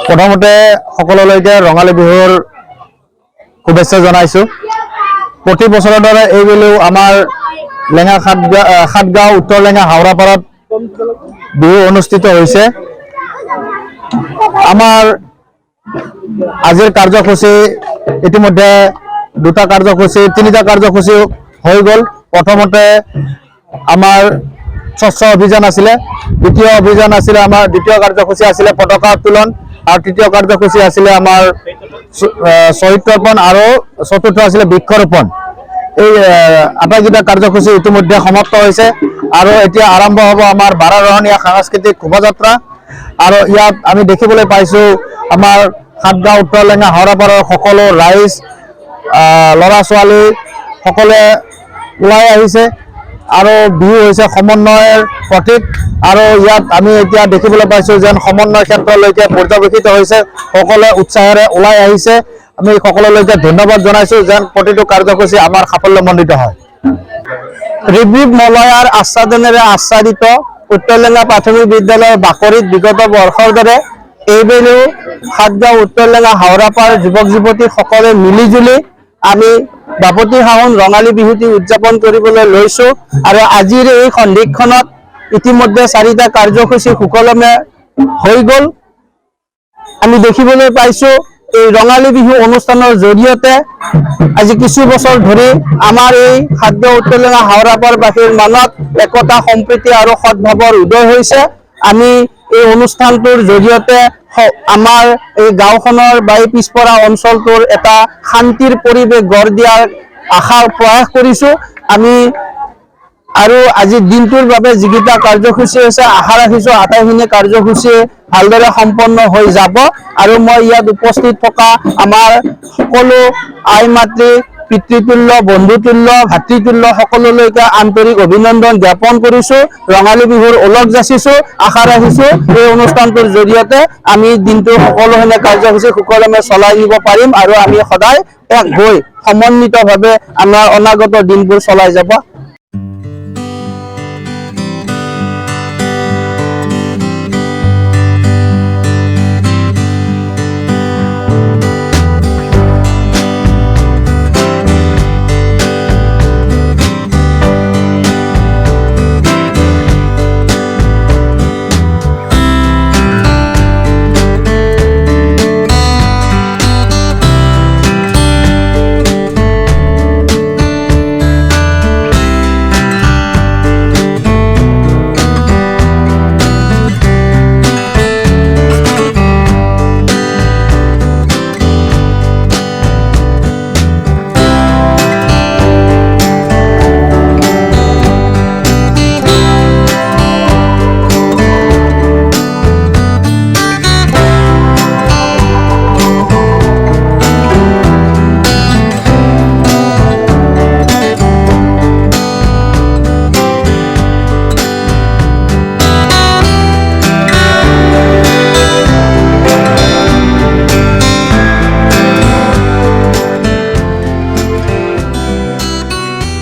প্ৰথমতে সকলোলৈকে ৰঙালী বিহুৰ শুভেচ্ছা জনাইছো। প্ৰতি বছৰৰ দৰে এইবেলিও আমাৰ লেঙা সাতগাঁও উত্তৰ লেঙা হাওৰাপাৰত বিহু অনুষ্ঠিত হৈছে। আমাৰ আজিৰ কাৰ্যসূচী ইতিমধ্যে তিনিটা কাৰ্যসূচী হৈ গ'ল। প্ৰথমতে আমাৰ স্বচ্ছ অভিযান আছিলে, দ্বিতীয় কাৰ্যসূচী আছিলে পতাকা উত্তোলন, আৰু তৃতীয় কাৰ্যসূচী আছিলে আমাৰ শ্বহীদ তৰ্পণ, আৰু চতুৰ্থ আছিলে বৃক্ষৰোপণ। এই আটাইকেইটা কাৰ্যসূচী ইতিমধ্যে সমাপ্ত হৈছে আৰু এতিয়া আৰম্ভ হ'ব আমাৰ 12ৰহণীয়া সাংস্কৃতিক শোভাযাত্ৰা। আৰু ইয়াত আমি দেখিবলৈ পাইছোঁ আমাৰ সাতগাঁও উত্তৰ লেঙা হাওৰাপাৰৰ সকলো ৰাইজ, ল'ৰা ছোৱালী সকলোৱে ওলাই আহিছে আৰু বিহু হৈছে সমন্বয়ৰ প্ৰতীক। আৰু ইয়াত আমি এতিয়া দেখিবলৈ পাইছোঁ যেন সমন্বয় ক্ষেত্ৰলৈকে পৰ্যবেক্ষিত হৈছে, সকলোৱে উৎসাহেৰে ওলাই আহিছে। আমি সকলোলৈকে ধন্যবাদ জনাইছোঁ যেন প্ৰতিটো কাৰ্যসূচী আমাৰ সাফল্যমণ্ডিত হয়। ৰিবৰিব মলয়াৰ আস্বাদনেৰে আচ্ছাদিত উত্তৰ লেঙা প্ৰাথমিক বিদ্যালয়ৰ বাকৰিত বিগত বৰ্ষৰ দৰে এইবেলিও সাতগাঁও উত্তৰ লেঙা হাওৰাপাৰ যুৱক যুৱতী সকলে মিলিজুলি আমি বাপতি সাহোন ৰঙালী বিহুটি উদযাপন কৰিবলৈ লৈছোঁ। আৰু আজিৰ এই সন্ধিক্ষণত ইতিমধ্যে 4টা কাৰ্যসূচী সুকলমে হৈ গ'ল। আমি দেখিবলৈ পাইছোঁ এই ৰঙালী বিহু অনুষ্ঠানৰ জৰিয়তে আজি কিছু বছৰ ধৰি আমাৰ এই সাতগাঁও উত্তৰ লেঙা হাওৰাপাৰবাসীৰ মনত একতা সম্প্ৰীতি আৰু সদ্ভাৱৰ উদয় হৈছে। আমি এই অনুষ্ঠানটোৰ জৰিয়তে আমাৰ এই গাঁওখনৰ বা এই পিছপৰা অঞ্চলটোৰ এটা শান্তিৰ পৰিৱেশ গঢ় দিয়াৰ প্ৰয়াস কৰিছোঁ আমি। আৰু আজি দিনটোৰ বাবে যিকেইটা কাৰ্যসূচী হৈছে আশা ৰাখিছোঁ আটাইখিনি কাৰ্যসূচী ভালদৰে সম্পন্ন হৈ যাব। আৰু মই ইয়াত উপস্থিত থকা আমাৰ সকলো আই মাতৃ, পিতৃতুল্য, বন্ধুতুল্য, ভাতৃতুল্য সকলোলৈকে আন্তৰিক অভিনন্দন জ্ঞাপন কৰিছোঁ। ৰঙালী বিহুৰ ওলগ যাচিছোঁ। আশা ৰাখিছোঁ এই অনুষ্ঠানটোৰ জৰিয়তে আমি দিনটোৰ সকলোখিনি কাৰ্যসূচী সুকলমে চলাই নিব পাৰিম আৰু আমি সদায় এক হৈ সমন্বিতভাৱে আমাৰ অনাগত দিনবোৰ চলাই যাব